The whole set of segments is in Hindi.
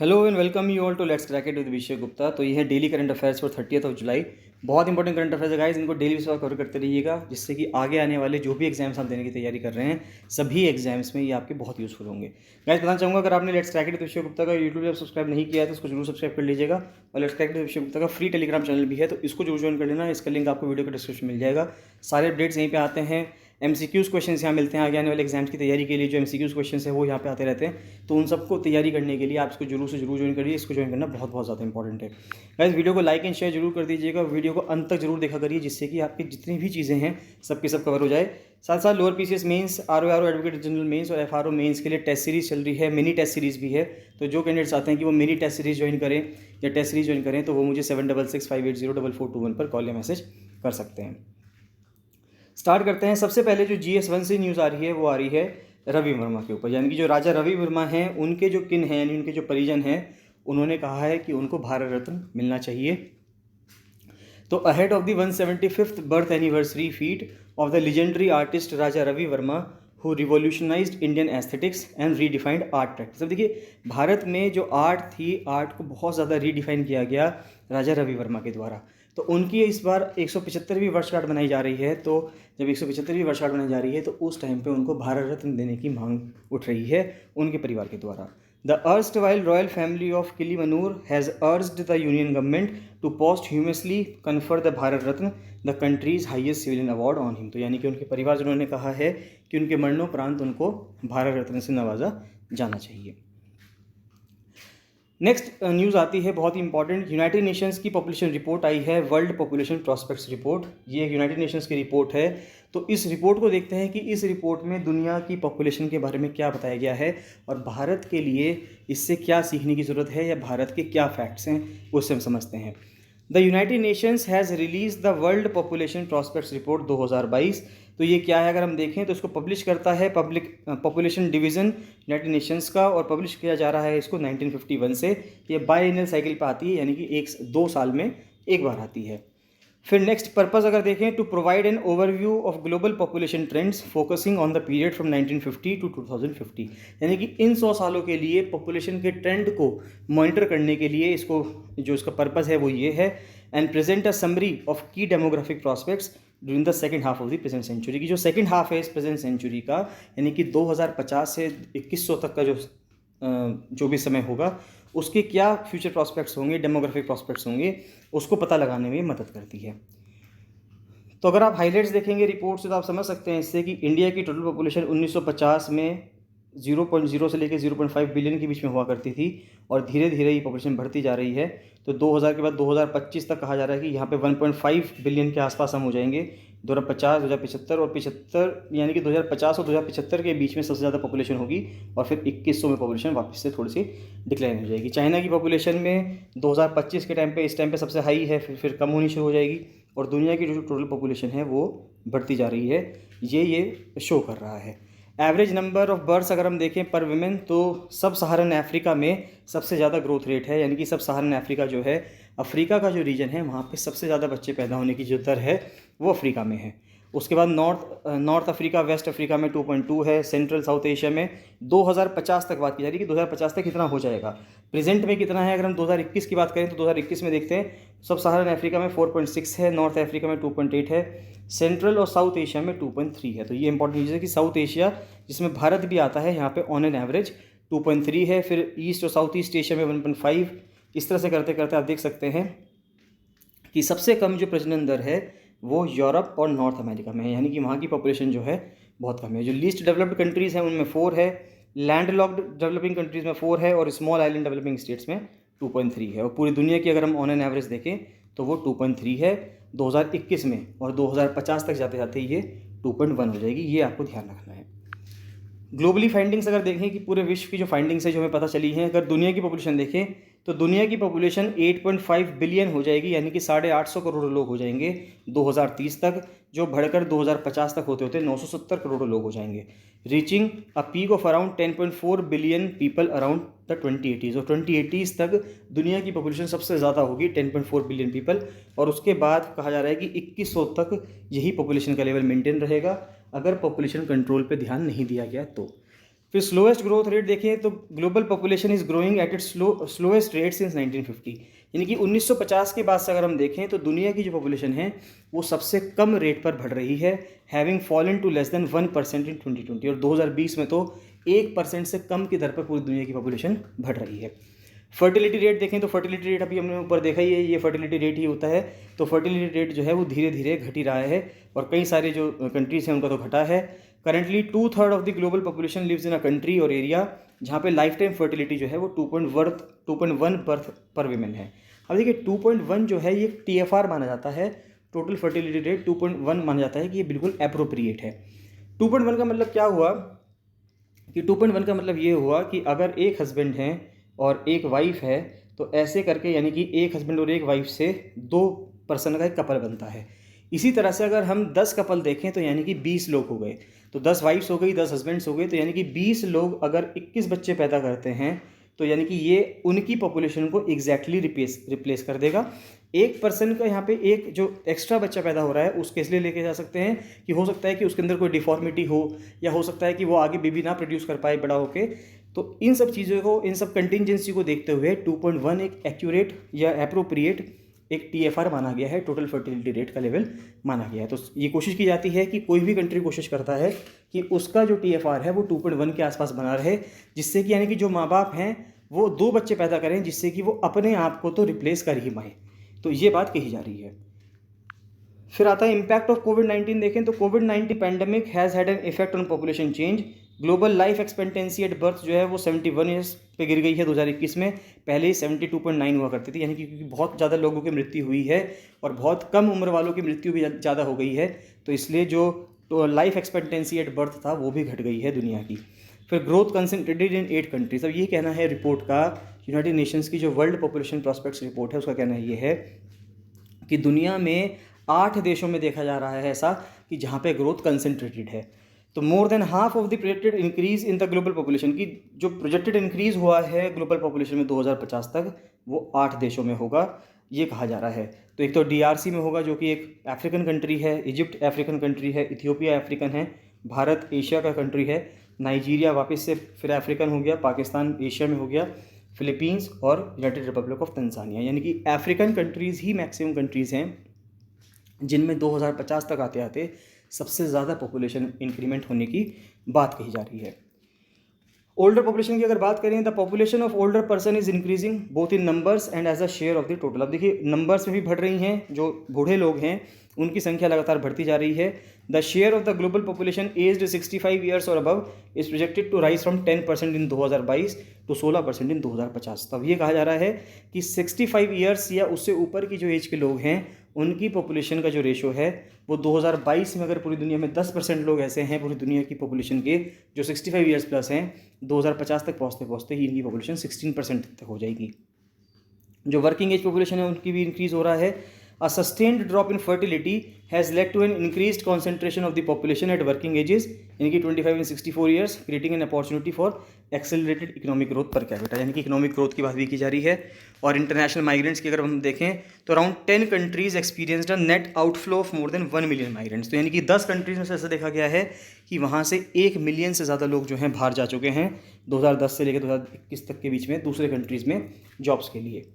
Hello and welcome you all to let's crack it with Vishay Gupta. तो ये है daily current affairs for 30th जुलाई। बहुत इंपॉर्टेंट करंट अफेयर्स है गाइस, इनको डेली बेसिस पर कवर करते रहिएगा, जिससे कि आगे आने वाले जो भी एग्जाम्स आप देने की तैयारी कर रहे हैं सभी एग्जाम्स में ये आपके बहुत यूजफुल होंगे। गाइस बताना चाहूँगा, अगर आपने let's crack it with Vishay Gupta का यूट्यूब पर सब्सक्राइब नहीं किया है तो उसको जरूर सब्सक्राइब कर लीजिएगा। और let's crack it with Vishay Gupta का फ्री टेलीग्राम चैनल भी है, तो इसको जरूर ज्वाइन कर लेना। इसका लिंक आपको वीडियो के डिस्क्रिप्शन में मिल जाएगा। सारे अपडेट्स यहीं पे आते हैं। MCQs क्वेश्चंस यहाँ मिलते हैं आगे आने वाले एग्जाम्स की तैयारी के लिए। जो MCQs क्वेश्चंस है वो यहाँ पे आते रहते हैं, तो उन सबको तैयारी करने के लिए आप इसको जरूर से जरूर ज्वाइन करिए। इसको ज्वाइन करना बहुत बहुत ज़्यादा इंपॉर्टेंट है। गाइस वीडियो को लाइक एंड शेयर जरूर कर दीजिएगा, वीडियो को अंत तक जरूर देखा करिए, जिससे कि आपकी जितनी भी चीज़ें हैं सब की सब कवर हो जाए। साथ साथ lower PCS mains, RO advocate general mains और FRO मेंस के लिए टेस्ट सीरीज चल रही है, मिनी टेस्ट सीरीज भी है। तो जो कैंडिडेट्स आते हैं कि वो मिनी टेस्ट सीरीज ज्वाइन करें या टेस्ट सीरीज ज्वाइन करें, तो वो मुझे 7665804421 पर कॉल या मैसेज कर सकते हैं। स्टार्ट करते हैं। सबसे पहले जो GS1 से न्यूज़ आ रही है वो आ रही है रवि वर्मा के ऊपर, यानी कि जो राजा रवि वर्मा हैं उनके जो किन हैं, यानी उनके जो परिजन हैं, उन्होंने कहा है कि उनको भारत रत्न मिलना चाहिए। तो ahead of the 175th birth anniversary feet of the legendary artist Raja Ravi Varma who revolutionised Indian aesthetics and redefined art practice. अब देखिए, भारत में जो आर्ट थी, आर्ट को बहुत ज़्यादा रीडिफाइन किया गया राजा रवि वर्मा के द्वारा। तो उनकी इस बार 175वीं वर्षगांठ मनाई जा रही है। तो जब 175वीं वर्षगांठ मनाई जा रही है तो उस टाइम पे उनको भारत रत्न देने की मांग उठ रही है उनके परिवार के द्वारा। The erstwhile royal family of Kilimanur has urged the union government to posthumously confer the Bharat Ratna, the country's highest civilian award on him। तो यानी कि उनके परिवारजनों ने कहा है कि उनके मरणोपरांत उनको भारत रत्न से नवाजा जाना चाहिए। नेक्स्ट न्यूज़ आती है बहुत ही इंपॉर्टेंट। यूनाइटेड नेशंस की पॉपुलेशन रिपोर्ट आई है, वर्ल्ड पॉपुलेशन प्रॉस्पेक्ट्स रिपोर्ट। ये यूनाइटेड नेशंस की रिपोर्ट है। तो इस रिपोर्ट को देखते हैं कि इस रिपोर्ट में दुनिया की पॉपुलेशन के बारे में क्या बताया गया है और भारत के लिए इससे क्या सीखने की ज़रूरत है या भारत के क्या फैक्ट्स हैं उससे हम समझते हैं। The United Nations has release the world population prospects report 2022। तो ये क्या है, अगर हम देखें तो इसको पब्लिश करता है public population division United Nations का, और पब्लिश किया जा रहा है इसको 1951 से। ये बायएनुअल साइकिल पर आती है, यानी कि 2 साल में एक बार आती है। फिर नेक्स्ट पर्पस अगर देखें, to provide an overview of global population trends focusing on the period from 1950 to 2050। यानी कि इन 100 सालों के लिए पॉपुलेशन के ट्रेंड को मॉनिटर करने के लिए इसको जो इसका पर्पस है वो ये है। And present a summary of key demographic prospects during the second half of the present century. की जो सेकेंड हाफ है इस प्रेजेंट सेंचुरी का, यानी कि 2050 से 2100 तक का जो भी समय होगा उसके क्या फ्यूचर प्रॉस्पेक्ट्स होंगे, डेमोग्राफिक प्रॉस्पेक्ट्स होंगे, उसको पता लगाने में मदद करती है। तो अगर आप हाइलाइट्स देखेंगे रिपोर्ट से तो आप समझ सकते हैं इससे कि इंडिया की टोटल पॉपुलेशन 1950 में 0.0 से लेकर 0.5 बिलियन के बीच में हुआ करती थी, और धीरे धीरे ये पॉपुलेशन बढ़ती जा रही है। तो 2000 के बाद 2025 तक कहा जा रहा है कि यहाँ पे 1.5 बिलियन के आसपास हम हो जाएंगे 2050, 2075 और 75, यानी कि 2050 और 2075 के बीच में सबसे ज़्यादा पॉपुलेशन होगी, और फिर 2100 में पॉपुलेशन वापस से थोड़ी सी डिक्लाइन हो जाएगी। चाइना की पॉपुलेशन में 2025 के टाइम पे इस टाइम पे सबसे हाई है, फिर कम होनी शुरू हो जाएगी, और दुनिया की जो टोटल पॉपुलेशन है वो बढ़ती जा रही है, ये शो कर रहा है। एवरेज नंबर ऑफ बर्थ्स अगर हम देखें पर वुमेन, तो सब सहारन अफ्रीका में सबसे ज़्यादा ग्रोथ रेट है, यानी कि सब सहारन अफ्रीका जो है, अफ्रीका का जो रीजन है वहाँ पे सबसे ज़्यादा बच्चे पैदा होने की जो दर है वो अफ्रीका में है। उसके बाद नॉर्थ अफ्रीका, वेस्ट अफ्रीका में 2.2 है। सेंट्रल साउथ एशिया में 2050 तक बात की जा रही है कि 2050 तक कितना हो जाएगा। प्रेजेंट में कितना है, अगर हम 2021 की बात करें तो 2021 में देखते हैं सब सहारन अफ्रीका में 4.6 है, नॉर्थ अफ्रीका में 2.8 है, सेंट्रल और साउथ एशिया में 2.3 है। तो ये इंपॉर्टेंट चीज़ है कि साउथ एशिया जिसमें भारत भी आता है यहाँ पे ऑन एन एवरेज 2.3 है। फिर ईस्ट और साउथ ईस्ट एशिया में 1.5। इस तरह से करते करते आप देख सकते हैं कि सबसे कम जो प्रजनन दर है वो यूरोप और नॉर्थ अमेरिका में है, यानी कि वहाँ की पॉपुलेशन जो है बहुत कम है। जो लीस्ट डेवलप्ड कंट्रीज़ हैं उनमें 4 है, लैंड लॉक्ड डेवलपिंग कंट्रीज़ में 4 है, और स्मॉल आइलैंड डेवलपिंग स्टेट्स में 2.3 है। और पूरी दुनिया की अगर हम ऑन एन एवरेज देखें तो वो 2.3 है 2021 में, और 2050 तक जाते जाते ये 2.1 हो जाएगी। ये आपको ध्यान रखना है। ग्लोबली फाइंडिंग्स अगर देखें कि पूरे विश्व की जो फाइंडिंग्स है जो हमें पता चली हैं, अगर दुनिया की पॉपुलेशन देखें तो दुनिया की पॉपुलेशन 8.5 बिलियन हो जाएगी, यानी कि 850 करोड़ लोग हो जाएंगे 2030 तक, जो बढ़कर 2050 तक होते होते 970 करोड़ लोग हो जाएंगे, reaching a peak of around 10.4 billion people around the 2080s। और 2080s तक दुनिया की पॉपुलेशन सबसे ज़्यादा होगी 10.4 बिलियन पीपल, और उसके बाद कहा जा रहा है कि 2100 तक यही पॉपुलेशन का लेवल मेंटेन रहेगा अगर पॉपुलेशन कंट्रोल पे ध्यान नहीं दिया गया तो। फिर स्लोएस्ट ग्रोथ रेट देखें तो global population is growing at its slowest rate since 1950, यानी कि 1950 के बाद से अगर हम देखें तो दुनिया की जो पॉपुलेशन है वो सबसे कम रेट पर बढ़ रही है, having fallen to less than 1% in 2020, और 2020 में तो 1% से कम की दर पर पूरी दुनिया की पॉपुलेशन बढ़ रही है। फर्टिलिटी रेट देखें तो फर्टिलिटी रेट अभी हमने ऊपर देखा ही है, ये फर्टिलिटी रेट ही होता है। तो फर्टिलिटी रेट जो है वो धीरे धीरे घट ही रहा है, और कई सारे जो कंट्रीज हैं उनका तो घटा है। Currently 2/3 of the global population lives in a country और एरिया जहाँ पे लाइफ टाइम फर्टिलिटी जो है वो 2.1 बर्थ पर वीमेन है। अब देखिए 2.1 जो है ये TFR माना जाता है, टोटल फर्टिलिटी रेट 2.1 माना जाता है कि ये बिल्कुल अप्रोप्रिएट है। 2.1 का मतलब क्या हुआ कि 2.1 का मतलब ये हुआ कि अगर एक हस्बैंड है और एक वाइफ है तो ऐसे करके यानी कि एक हस्बैंड और एक वाइफ से 2 पर्सन का एक कपल बनता है। इसी तरह से अगर हम 10 कपल देखें तो यानी कि 20 लोग हो गए, तो 10 वाइफ्स हो गई, 10 हस्बैंड्स हो गए, तो यानी कि 20 लोग अगर 21 बच्चे पैदा करते हैं तो यानी कि ये उनकी पॉपुलेशन को एग्जैक्टली रिप्लेस कर देगा। एक पर्सन का यहाँ पे एक जो एक्स्ट्रा बच्चा पैदा हो रहा है उसके इसलिए लेके जा सकते हैं कि हो सकता है कि उसके अंदर कोई डिफॉर्मिटी हो, या हो सकता है कि वो आगे बेबी ना प्रोड्यूस कर पाए बड़ा होके। तो इन सब चीज़ों को, इन सब कंटिजेंसी को देखते हुए 2.1 एक एक्यूरेट या अप्रोप्रिएट एक TFR माना गया है, टोटल फर्टिलिटी रेट का लेवल माना गया है। तो ये कोशिश की जाती है कि कोई भी कंट्री कोशिश करता है कि उसका जो TFR है वो 2.1 के आसपास बना रहे, जिससे कि यानी कि जो माँ बाप हैं वो 2 बच्चे पैदा करें, जिससे कि वो अपने आप को तो रिप्लेस कर ही पाएँ। तो ये बात कही जा रही है। फिर आता है इम्पैक्ट ऑफ कोविड-19 देखें तो कोविड-19 pandemic has had an effect on population change. Global life expectancy at birth जो है वो 71 ईयर्स पे गिर गई है 2021 में, पहले ही 72.9 हुआ करती थी, यानी कि क्योंकि बहुत ज़्यादा लोगों की मृत्यु हुई है और बहुत कम उम्र वालों की मृत्यु भी ज़्यादा हो गई है, तो इसलिए जो लाइफ एक्सपेक्टेंसी एट बर्थ था वो भी घट गई है दुनिया की। फिर ग्रोथ कंसंट्रेटेड इन 8 कंट्रीज। अब ये कहना है रिपोर्ट का, यूनाइटेड नेशंस की जो वर्ल्ड पॉपुलेशन प्रॉस्पेक्ट्स रिपोर्ट है उसका कहना ये है कि दुनिया में 8 देशों में देखा जा रहा है ऐसा कि जहाँ पे ग्रोथ कंसंट्रेटेड है। तो more than half of the projected increase in the global population की जो प्रोजेक्टेड इंक्रीज हुआ है ग्लोबल पॉपुलेशन में 2050 तक वो 8 देशों में होगा, ये कहा जा रहा है। तो एक तो DRC में होगा जो कि एक अफ्रीकन कंट्री है, इजिप्ट अफ्रीकन कंट्री है, इथियोपिया अफ्रीकन है, भारत एशिया का कंट्री है, नाइजीरिया वापस से फिर अफ्रीकन हो गया, पाकिस्तान एशिया में हो गया, फिलीपींस और यूनाइटेड रिपब्लिक ऑफ तंजानिया, यानी कि अफ्रीकन कंट्रीज़ ही मैक्सिमम कंट्रीज़ हैं जिनमें 2050 तक आते आते सबसे ज़्यादा पॉपुलेशन इंक्रीमेंट होने की बात कही जा रही है। ओल्डर पॉपुलेशन की अगर बात करें, the population of older person is increasing both in numbers and as a share of the total. अब देखिए नंबर्स में भी बढ़ रही हैं, जो बूढ़े लोग हैं उनकी संख्या लगातार बढ़ती जा रही है। The share of the global population aged 65 years और above is projected to rise from 10% in 2022 to 16% in 2050। तब ये कहा जा रहा है कि 65 ईयर्स या उससे ऊपर की जो एज के लोग हैं उनकी पॉपुलेशन का जो रेशो है वो 2022 में अगर पूरी दुनिया में 10% लोग ऐसे हैं पूरी दुनिया की पॉपुलेशन के जो 65 ईयर्स प्लस हैं, 2050 तक पहुँचते पहुँचते ही इनकी पॉपुलेशन 16% तक हो जाएगी। जो वर्किंग एज पॉपुलेशन है उनकी भी इंक्रीज़ हो रहा है। A sustained drop in fertility has led to an increased concentration of the population at working ages, यानी कि 25 and 64 years, creating an opportunity for accelerated economic growth per capita, यानी कि इकोनॉमिक ग्रोथ की बात भी की जा रही है। और इंटरनेशनल माइग्रेंट्स की अगर हम देखें तो around 10 countries experienced a net outflow of more than 1 million migrants. तो यानी कि 10 कंट्रीज में से ऐसा देखा गया है कि वहाँ से 1 मिलियन से ज़्यादा लोग जो हैं बाहर जा चुके हैं 2010 से लेकर 2021 तक के बीच में दूसरे कंट्रीज़ में जॉब्स के लिए।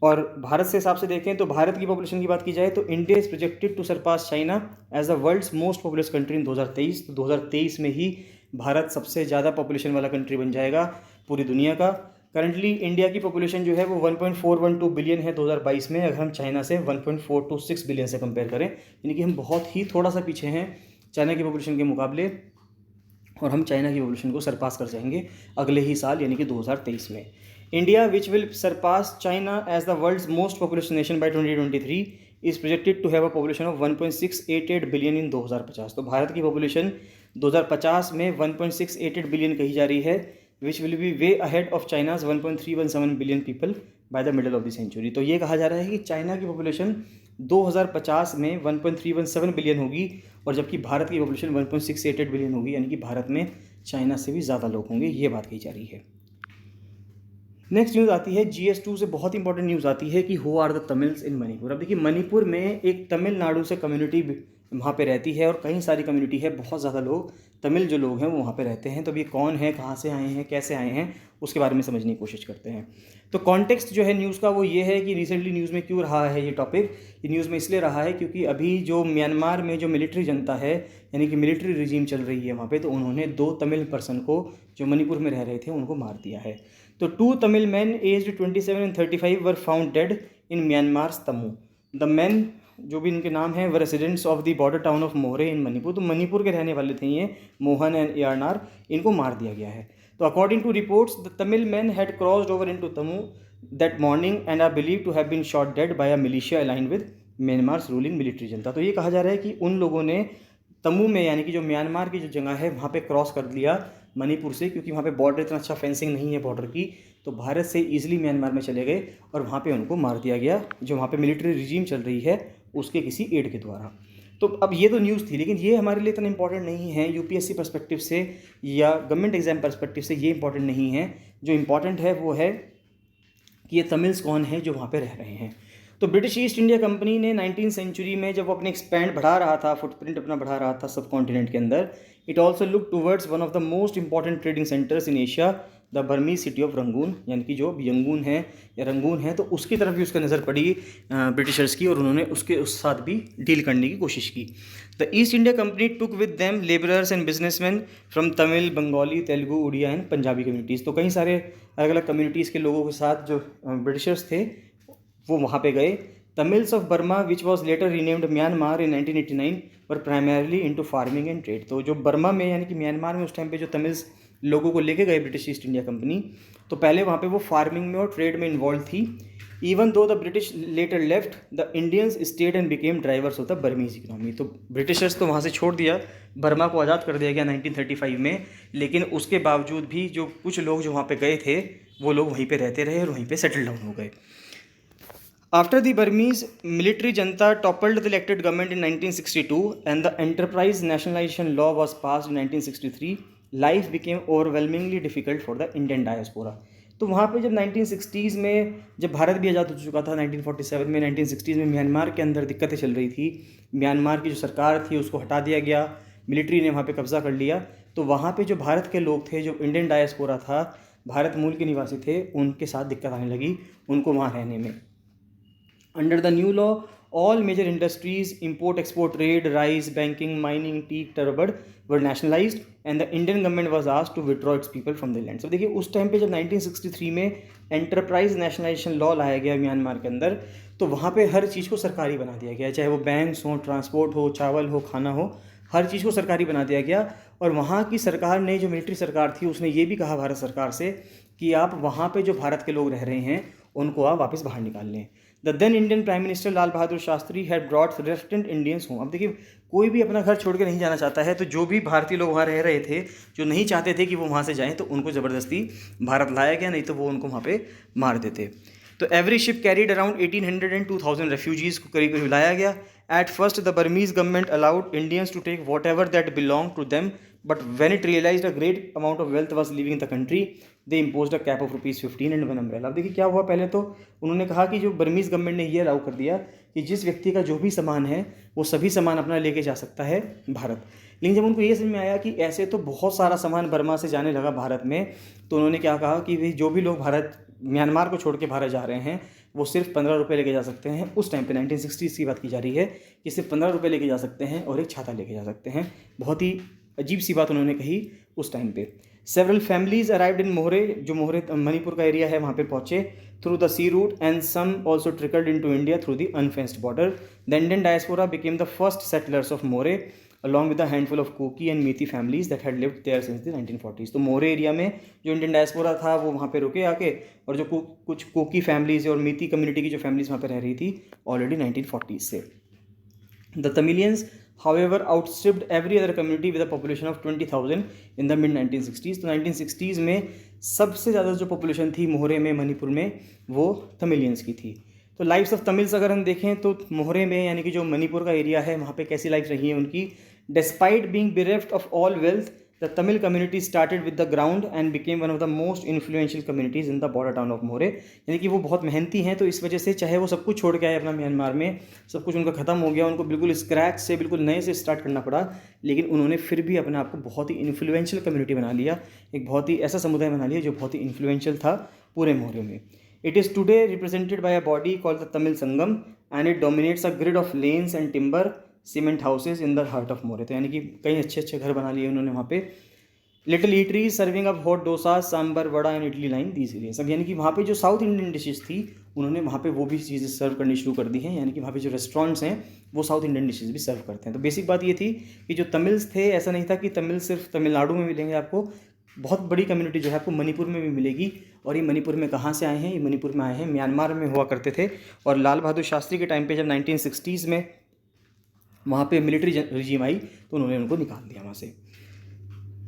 और भारत से हिसाब से देखें तो भारत की पॉपुलेशन की बात की जाए तो India is projected to surpass China as the world's most populous country in 2023। तो 2023 में ही भारत सबसे ज़्यादा पॉपुलेशन वाला कंट्री बन जाएगा पूरी दुनिया का। करंटली इंडिया की पॉपुलेशन जो है वो 1.412 बिलियन है 2022 में, अगर हम चाइना से 1.426 बिलियन से कंपेयर करें, यानी कि हम बहुत ही थोड़ा सा पीछे हैं चाइना की पॉपुलेशन के मुकाबले, और हम चाइना की पॉपुलेशन को सरपास कर जाएंगे अगले ही साल यानी कि 2023 में। India, which will surpass China as the world's most populous nation by 2023, is projected to have a population of 1.688 billion in 2050। तो भारत की पॉपुलेशन 2050 में 1.688 बिलियन कही जा रही है, which will be way ahead of China's 1.317 billion people by the middle of the century। तो ये कहा जा रहा है कि चाइना की पॉपुलेशन 2050 में 1.317 बिलियन होगी, और जबकि भारत की पॉपुलेशन 1.688 बिलियन होगी, यानी कि भारत में चाइना से भी ज़्यादा लोग होंगे, ये बात कही जा रही है। नेक्स्ट न्यूज़ आती है GS2 से, बहुत इंपॉर्टेंट न्यूज़ आती है कि हु आर द तमिल्स इन मणिपुर। अब देखिए मणिपुर में एक तमिलनाडु से कम्युनिटी वहाँ पे रहती है और कई सारी कम्युनिटी है, बहुत ज़्यादा लोग तमिल जो लोग हैं वो वहाँ पे रहते हैं। तो अब ये कौन है, कहाँ से आए हैं, कैसे आए हैं, उसके बारे में समझने की कोशिश करते हैं। तो कॉन्टेक्स्ट जो है न्यूज़ का वो ये है कि रिसेंटली न्यूज़ में क्यों रहा है ये टॉपिक। ये न्यूज़ में इसलिए रहा है क्योंकि अभी जो म्यांमार में जो मिलिट्री जनता है, यानी कि मिलिट्री रिजीम चल रही है वहाँ पे, तो उन्होंने 2 तमिल पर्सन को जो मणिपुर में रह रहे थे उनको मार दिया है। तो 2 Tamil man aged 27 and 35 were found dead in Myanmar Tamu. The man जो भी इनके नाम हैं were residents of the border town of Moreh in Manipur. तो मणिपुर के रहने वाले थे ये, मोहन एंड यारनार, इनको मार दिया गया है। तो according to reports the Tamil man had crossed over into Tamu that morning and are believe to have been shot dead by a militia aligned with Myanmar's ruling military junta. तो ये कहा जा रहा है कि उन लोगों ने तमू में, यानी कि जो म्यांमार की जो जगह है वहाँ पे क्रॉस कर लिया मणिपुर से, क्योंकि वहाँ पे बॉर्डर इतना अच्छा फेंसिंग नहीं है बॉर्डर की, तो भारत से ईजिली म्यांमार में चले गए और वहाँ पे उनको मार दिया गया, जो वहाँ पे मिलिट्री रिजीम चल रही है उसके किसी एड के द्वारा। तो अब ये तो न्यूज़ थी, लेकिन ये हमारे लिए इतना इंपॉर्टेंट नहीं है यूपीएससी पर्सपेक्टिव से या गवर्नमेंट एग्जाम पर्सपेक्टिव से, ये इंपॉर्टेंट नहीं है। जो इंपॉर्टेंट है वो है कि ये तमिल्स कौन है जो वहाँ पे रह रहे हैं। तो ब्रिटिश ईस्ट इंडिया कंपनी ने 19वीं सेंचुरी में जब वो अपने एक्सपैंड बढ़ा रहा था, फुटप्रिंट अपना बढ़ा रहा था सब कॉन्टिनेंट के अंदर, it also look towards one of the most important trading centres in Asia, the Burmese city of Rangoon, यानी कि जो यंगून है या रंगून है, तो उसकी तरफ भी उसका नज़र पड़ी ब्रिटिशर्स की, और उन्होंने उसके उस साथ भी डील करने की कोशिश की। The East India company took with them labourers and businessmen from Tamil, Bengali, Telugu, Oriya and Punjabi communities. तो कई सारे अलग अलग कम्युनिटीज़ के लोगों के साथ जो ब्रिटिशर्स थे वो वहाँ पे गए। Tamils of Burma which was later renamed Myanmar in 1989 were primarily into farming and trade. तो जो बर्मा में यानी कि म्यांमार में उस टाइम पे जो तमिल्स लोगों को लेके गए ब्रिटिश ईस्ट इंडिया कंपनी, तो पहले वहाँ पे वो फार्मिंग में और ट्रेड में इन्वॉल्व थी। Even though the British later left, the Indians stayed and became drivers of the Burmese economy. तो ब्रिटिशर्स तो वहाँ से छोड़ दिया, बर्मा को आज़ाद कर दिया गया 1935 में, लेकिन उसके बावजूद भी जो कुछ लोग जो वहाँ पे गए थे वो लोग वहीं पे रहते रहे और वहीं पे सेटल डाउन हो गए। After the Burmese military junta toppled the elected government in 1962 and the enterprise nationalization law was passed in 1963, life became overwhelmingly difficult for the Indian diaspora. तो वहाँ पे जब 1960s में जब भारत भी आज़ाद हो चुका था 1947 में, 1960s में म्यांमार के अंदर दिक्कतें चल रही थी। म्यांमार की जो सरकार थी उसको हटा दिया गया, मिलिट्री ने वहाँ पे कब्जा कर लिया। तो वहाँ पे जो भारत के लोग थे, जो इंडियन डायस्पोरा था, भारत मूल के निवासी थे, उनके साथ दिक्कत आने लगी उनको वहाँ रहने में। Under the new law, all major industries, import, export, trade, rice, banking, mining, tea, rubber were nationalized and the Indian government was asked to withdraw its people from the land. So देखिए उस टाइम पे जब 1963 में एंटरप्राइज नेशनलाइजेशन लॉ लाया गया म्यांमार के अंदर, तो वहाँ पे हर चीज़ को सरकारी बना दिया गया, चाहे वो बैंक्स हो, ट्रांसपोर्ट हो, चावल हो, खाना हो, हर चीज़ को सरकारी बना दिया गया। और वहाँ की सरकार ने, जो मिलिट्री सरकार थी, उसने ये भी कहा भारत सरकार से कि आप वहाँ पे जो भारत के लोग रह रहे हैं उनको आप वापस बाहर निकाल लें। The then Indian prime minister Lal Bahadur Shastri had brought resident Indians home. अब देखिए कोई भी अपना घर छोड़ के नहीं जाना चाहता है, तो जो भी भारतीय लोग वहाँ रह रहे थे, जो नहीं चाहते थे कि वो वहाँ से जाएं, तो उनको ज़बरदस्ती भारत लाया गया, नहीं तो वो उनको वहाँ पे मार देते। तो every ship carried around 1800 and 2000 refugees को करीब करीब लाया गया। At first the Burmese government allowed Indians to take whatever that belong to them, but when it realised a great amount of wealth was leaving the country, they imposed a cap of ₹15 and 1 umbrella. अब देखिए क्या हुआ, पहले तो उन्होंने कहा कि जो बर्मीज गवर्नमेंट ने ये अलाउ कर दिया कि जिस व्यक्ति का जो भी सामान है वो सभी सामान अपना लेके जा सकता है भारत। लेकिन जब उनको ये समझ में आया कि ऐसे तो बहुत सारा सामान बर्मा से जाने लगा भारत में, तो उन्होंने क्या कहा कि भाई जो भी लोग भारत, म्यांमार को छोड़ के भारत जा रहे हैं, वो सिर्फ 15 रुपये लेके जा सकते हैं। उस टाइम पे 1960s की बात की जा रही है कि सिर्फ 15 रुपये लेके जा सकते हैं और एक छाता लेके जा सकते हैं। बहुत ही अजीब सी बात उन्होंने कही उस टाइम पे। सेवरल फैमिलीज अराइव्ड इन मोहरे, जो मोहरे मणिपुर का एरिया है, वहाँ पे पहुँचे through the sea route and some also trickled into India through the unfenced border. The Indian diaspora became the first settlers of Moreh along with a handful of Koki and Methi families that had lived there since the 1940s। तो मोरे एरिया में जो इंडियन डायस्पोरा था वो वहाँ पे रुके आके, और जो कुछ कोकी फैमिलीज और मीती कम्युनिटी की जो फैमिलीज वहाँ पे रह रही थी ऑलरेडी 1940s से। The Tamilians however outstripped every other community with a population of 20,000 in the mid 1960s। तो 1960s में सबसे ज़्यादा जो पॉपुलेशन थी मोहरे में, मणिपुर में, वो तमिलियंस की थी। तो लाइफ्स ऑफ तमिल्स अगर हम देखें तो मोहरे में, यानी कि जो मणिपुर का एरिया है, वहाँ पे कैसी लाइफ रही है उनकी। Despite being bereft of all wealth, the Tamil community started with the ground and became one of the most influential communities in the border town of Moreh. यानी कि वो बहुत मेहनती हैं, तो इस वजह से चाहे वो सब कुछ छोड़ के आए अपना म्यांमार में, सब कुछ उनका ख़त्म हो गया, उनको बिल्कुल स्क्रैच से बिल्कुल नए से स्टार्ट करना पड़ा, लेकिन उन्होंने फिर भी अपने आप को बहुत ही इन्फ्लुएंशियल कम्युनिटी बना लिया, एक बहुत ही ऐसा समुदाय बना लिया जो बहुत ही इन्फ्लुएंशियल था पूरे मोरे में। It is today represented by a body called the Tamil Sangam and it dominates a grid of lanes and timber cement houses in the heart of Moreh. तो यानी कि कई अच्छे अच्छे घर बना लिए उन्होंने वहाँ पे। Little eateries serving up hot dosa sambar vada and idli line these areas. अब यानी कि वहाँ पे जो साउथ इंडियन डिशेज थी उन्होंने वहाँ पे वो भी चीज़ें सर्व करनी शुरू कर दी हैं, यानी कि वहाँ पे जो रेस्टोरेंट्स हैं वो साउथ इंडियन डिशेज भी सर्व करते हैं। तो बेसिक बात ये थी कि जो तमिल्स थे, ऐसा नहीं था कि तमिल सिर्फ तमिलनाडु में मिलेंगे आपको, बहुत बड़ी कम्युनिटी जो है आपको मणिपुर में भी मिलेगी। और ये मणिपुर में कहाँ से आए हैं? ये मणिपुर में आए हैं, म्यांमार में हुआ करते थे। और लाल बहादुर शास्त्री के टाइम पे जब 1960s में वहाँ पे मिलिट्री रिजीम आई तो उन्होंने उनको निकाल दिया वहाँ से।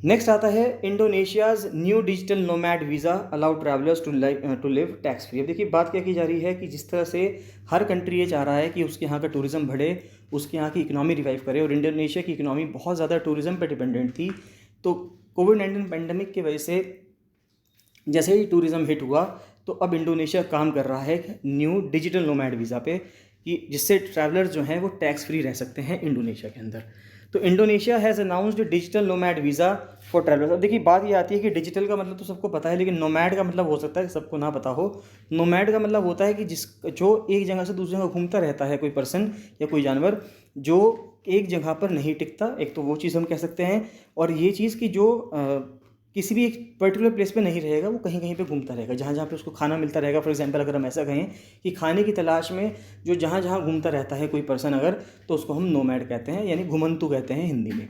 नेक्स्ट आता है Indonesia's new digital nomad visa allow travellers to live tax free. अब देखिए बात क्या की जा रही है कि जिस तरह से हर कंट्री ये चाह रहा है कि उसके यहाँ का टूरिज़्म बढ़े, उसके यहाँ की इकनॉमी रिवाइव करे, और इंडोनेशिया की इकनॉमी बहुत ज़्यादा टूरिज़्म पर डिपेंडेंट थी। तो कोविड-19 पैंडमिक की वजह से जैसे ही टूरिज़्म हिट हुआ तो अब इंडोनेशिया काम कर रहा है न्यू डिजिटल नोमैड वीज़ा पे, कि जिससे ट्रैवलर्स जो हैं वो टैक्स फ्री रह सकते हैं इंडोनेशिया के अंदर। तो Indonesia has announced digital nomad visa for travellers. अब देखिए बात ये आती है कि डिजिटल का मतलब तो सबको पता है, लेकिन नोमैड का मतलब हो सकता है कि सबको ना पता हो। नोमैड का मतलब होता है कि जो एक जगह से दूसरी जगह घूमता रहता है, कोई पर्सन या कोई जानवर जो एक जगह पर नहीं टिकता, एक तो वो चीज़ हम कह सकते हैं। और ये चीज़ कि जो किसी भी एक पर्टिकुलर प्लेस पे नहीं रहेगा, वो कहीं कहीं पे घूमता रहेगा, जहाँ जहाँ पे उसको खाना मिलता रहेगा। फॉर एग्जांपल अगर हम ऐसा कहें कि खाने की तलाश में जो जहाँ जहाँ घूमता रहता है कोई पर्सन अगर, तो उसको हम नोमैड कहते हैं, यानी घुमंतु कहते हैं हिंदी में।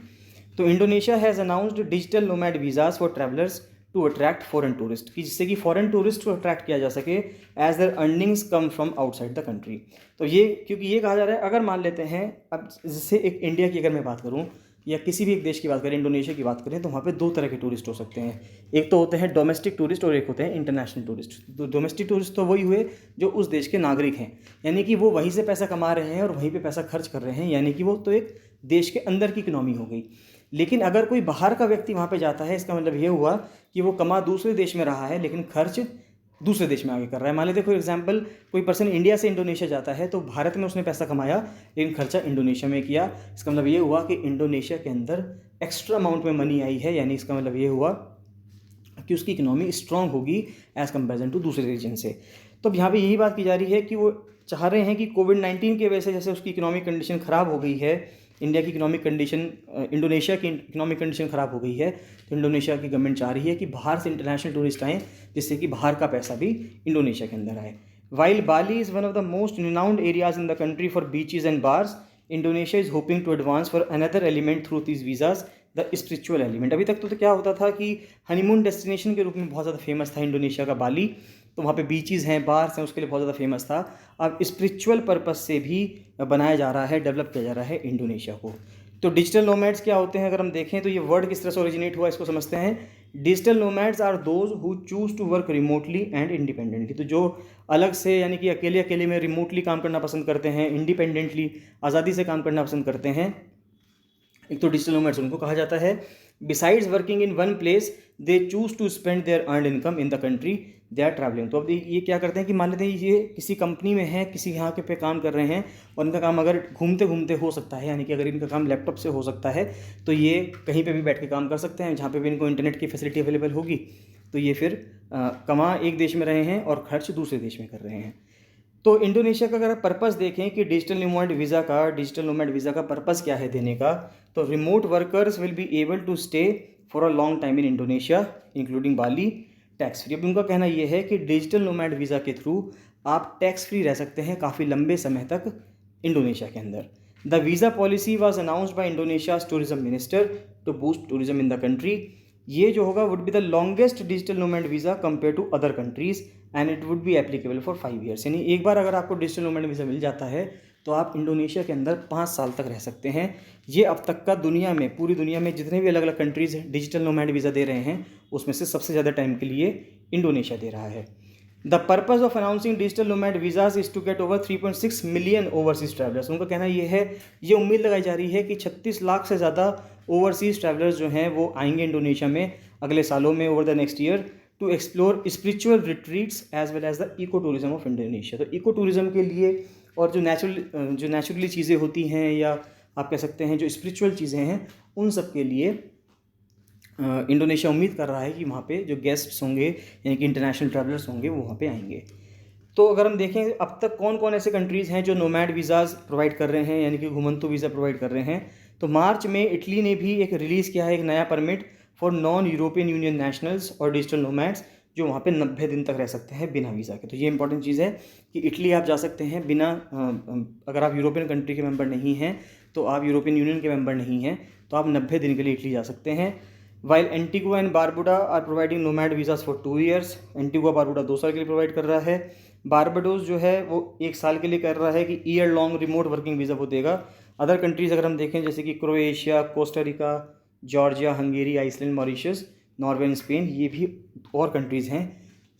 तो Indonesia has announced digital nomad visas for travellers to attract foreign tourist, कि जिससे कि फॉरेन टूरिस्ट को अट्रैक्ट किया जा सके as their earnings come from outside the country. तो ये क्योंकि ये कहा जा रहा है, अगर मान लेते हैं अब जैसे एक इंडिया की अगर मैं बात करूँ या किसी भी एक देश की बात करें, इंडोनेशिया की बात करें, तो वहाँ पे दो तरह के टूरिस्ट हो सकते हैं। एक तो होते हैं डोमेस्टिक टूरिस्ट और एक होते हैं इंटरनेशनल टूरिस्ट। तो डोमेस्टिक टूरिस्ट तो वही हुए जो उस देश के नागरिक हैं, यानी कि वो वहीं से पैसा कमा रहे हैं और वहीं पे पैसा खर्च कर रहे हैं, यानी कि वो तो एक देश के अंदर की इकनॉमी हो गई। लेकिन अगर कोई बाहर का व्यक्ति वहाँ पे जाता है, इसका मतलब ये हुआ कि वो कमा दूसरे देश में रहा है लेकिन खर्च दूसरे देश में आगे कर रहा है। मान लेते फॉर एग्जांपल कोई पर्सन इंडिया से इंडोनेशिया जाता है, तो भारत में उसने पैसा कमाया लेकिन खर्चा इंडोनेशिया में किया। इसका मतलब ये हुआ कि इंडोनेशिया के अंदर एक्स्ट्रा अमाउंट में मनी आई है, यानी इसका मतलब ये हुआ कि उसकी इकनॉमी स्ट्रांग होगी एज़ कंपेरिजन टू दूसरे रीजन से। तो अब यहाँ पर यही बात की जा रही है कि वो चाह रहे हैं कि कोविड-19 की वजह से जैसे उसकी इकनॉमिक कंडीशन ख़राब हो गई है, इंडिया की इकनॉमिक कंडीशन, इंडोनेशिया की इकनॉमिक कंडीशन ख़राब हो गई है, तो इंडोनेशिया की गवर्नमेंट चाह रही है कि बाहर से इंटरनेशनल टूरिस्ट आएँ, जिससे कि बाहर का पैसा भी इंडोनेशिया के अंदर आए। While Bali is one of the most renowned areas in the country for beaches and bars, Indonesia is hoping to advance for another element through these visas, the spiritual element. अभी तक तो क्या होता था कि हनीमून डेस्टिनेशन के रूप में बहुत ज़्यादा फेमस था इंडोनेशिया का बाली, तो वहाँ पे बीचेस हैं, बार्स हैं, उसके लिए बहुत ज़्यादा फेमस था। अब स्पिरिचुअल पर्पस से भी बनाया जा रहा है, डेवलप किया जा रहा है इंडोनेशिया को। तो डिजिटल नोमैड्स क्या होते हैं अगर हम देखें तो ये वर्ड किस तरह से ओरिजिनेट हुआ इसको समझते हैं। Digital nomads are those who choose to work remotely and independently. तो जो अलग से यानी कि अकेले अकेले में रिमोटली काम करना पसंद करते हैं, इंडिपेंडेंटली आज़ादी से काम करना पसंद करते हैं, एक तो डिजिटल नोमैड्स उनको कहा जाता है। Besides working in one place they choose to spend their earned income in the country they are travelling. तो अब ये क्या करते हैं कि मान लेते हैं ये किसी कंपनी में है, किसी यहाँ के पे काम कर रहे हैं, और इनका काम अगर घूमते घूमते हो सकता है, यानी कि अगर इनका काम लैपटॉप से हो सकता है, तो ये कहीं पे भी बैठ के काम कर सकते हैं जहाँ पे भी इनको इंटरनेट की फैसिलिटी अवेलेबल होगी। तो ये फिर कमा एक देश में रहे हैं और खर्च दूसरे देश में कर रहे हैं। तो इंडोनेशिया का अगर आप पर्पस देखें कि डिजिटल नोमैड वीज़ा का पर्पस क्या है देने का, तो remote workers will be able to stay for a long time in Indonesia including Bali tax free. अब उनका कहना यह है कि डिजिटल नोमैड वीज़ा के थ्रू आप टैक्स फ्री रह सकते हैं काफ़ी लंबे समय तक इंडोनेशिया के अंदर। The visa policy was announced by Indonesia's tourism minister to boost tourism in the country. ये जो होगा would be the longest digital nomad visa compare to other countries and it would be applicable for 5 years. यानी एक बार अगर आपको डिजिटल नोमैड वीज़ा मिल जाता है तो आप इंडोनेशिया के अंदर 5 साल तक रह सकते हैं। ये अब तक का दुनिया में, पूरी दुनिया में जितने भी अलग अलग कंट्रीज़ डिजिटल नोमैड वीज़ा दे रहे हैं उसमें से सबसे ज़्यादा टाइम के लिए इंडोनेशिया दे रहा है। The purpose of announcing digital nomad visas is to get over 3.6 million overseas travellers. उनका कहना ये है, ये उम्मीद लगाई जा रही है कि 36 लाख से ज़्यादा ओवरसीज़ ट्रैवलर्स जो हैं वो आएंगे इंडोनेशिया में अगले सालों में, over the next year, to explore spiritual retreats as well as the eco tourism of Indonesia. तो इको टूरिज्म के लिए और जो नेचुरली चीज़ें होती हैं, या आप कह सकते हैं जो स्पिरिचुअल चीज़ें हैं, उन सब के लिए इंडोनेशिया उम्मीद कर रहा है कि वहाँ पे जो गेस्ट्स होंगे यानी कि इंटरनेशनल ट्रैवलर्स होंगे वो वहाँ पे आएंगे। तो अगर हम देखें अब तक कौन कौन ऐसे कंट्रीज़ हैं जो नोमैड वीज़ाज़ प्रोवाइड कर रहे हैं, यानी कि घुमंतु वीज़ा प्रोवाइड कर रहे हैं, तो मार्च में इटली ने भी एक रिलीज़ किया है एक नया permit for non European union nationals और डिजिटल नोमैड्स, जो वहाँ पे 90 दिन तक रह सकते हैं बिना वीज़ा के। तो ये इंपॉर्टेंट चीज़ है कि इटली आप जा सकते हैं बिना, अगर आप यूरोपियन कंट्री के मेंबर नहीं हैं, तो आप यूरोपियन यूनियन के मेंबर नहीं हैं, तो आप 90 दिन के लिए इटली जा सकते हैं। While Antigua and Barbuda are providing nomad visas for 2 years. Antigua Barbuda 2 साल के लिए प्रोवाइड कर रहा है। बारबाडोस जो है वो 1 साल के लिए कर रहा है कि year long remote working visa वो देगा। अदर कंट्रीज़ अगर हम देखें जैसे कि Croatia, Costa Rica, Georgia, Hungary, Iceland, Mauritius, Norway and Spain, ये भी और कंट्रीज़ हैं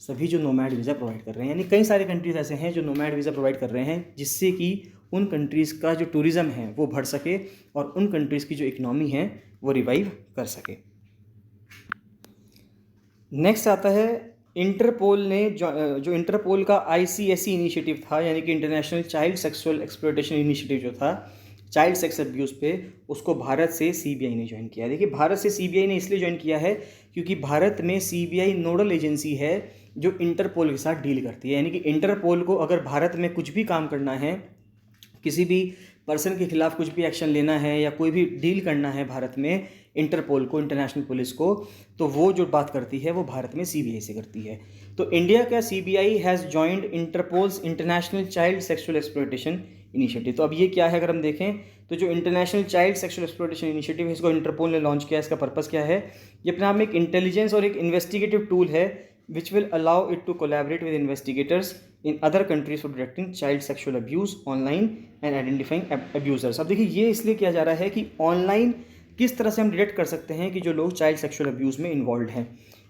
सभी जो नोमैड वीज़ा प्रोवाइड कर रहे हैं। यानी कई सारे कंट्रीज़ ऐसे हैं जो नोमैड वीज़ा प्रोवाइड कर रहे हैं, जिससे कि उन कंट्रीज़ का जो टूरिज़्म है वो बढ़ सके और उन कंट्रीज़ की जो इकनॉमी है वो रिवाइव कर सके। नेक्स्ट आता है इंटरपोल ने जो इंटरपोल का ICSE इनिशिएटिव था, यानी कि international child sexual exploitation initiative जो था चाइल्ड सेक्स अब्यूज़ पे, उसको भारत से CBI ने ज्वाइन किया। देखिए भारत से CBI ने इसलिए ज्वाइन किया है क्योंकि भारत में CBI नोडल एजेंसी है जो इंटरपोल के साथ डील करती है। यानी कि इंटरपोल को अगर भारत में कुछ भी काम करना है, किसी भी पर्सन के खिलाफ कुछ भी एक्शन लेना है या कोई भी डील करना है भारत में इंटरपोल को, इंटरनेशनल पुलिस को, तो वो जो बात करती है वो भारत में CBI से करती है। तो इंडिया का CBI has joined Interpol's international child sexual exploitation initiative. तो अब ये क्या है, अगर हम देखें तो जो international child sexual exploitation initiative है, इसको इंटरपोल ने लॉन्च किया। इसका पर्पज़ क्या है? ये अपने आप में एक इंटेलिजेंस और एक इन्वेस्टिगेटिव टूल है which will allow it to collaborate with investigators in other countries for detecting child sexual abuse online and identifying abusers। अब देखिए ये इसलिए किया जा रहा है कि ऑनलाइन किस तरह से हम डिटेक्ट कर सकते हैं कि जो लोग चाइल्ड सेक्सुअल अब्यूज़ में इन्वॉल्व हैं,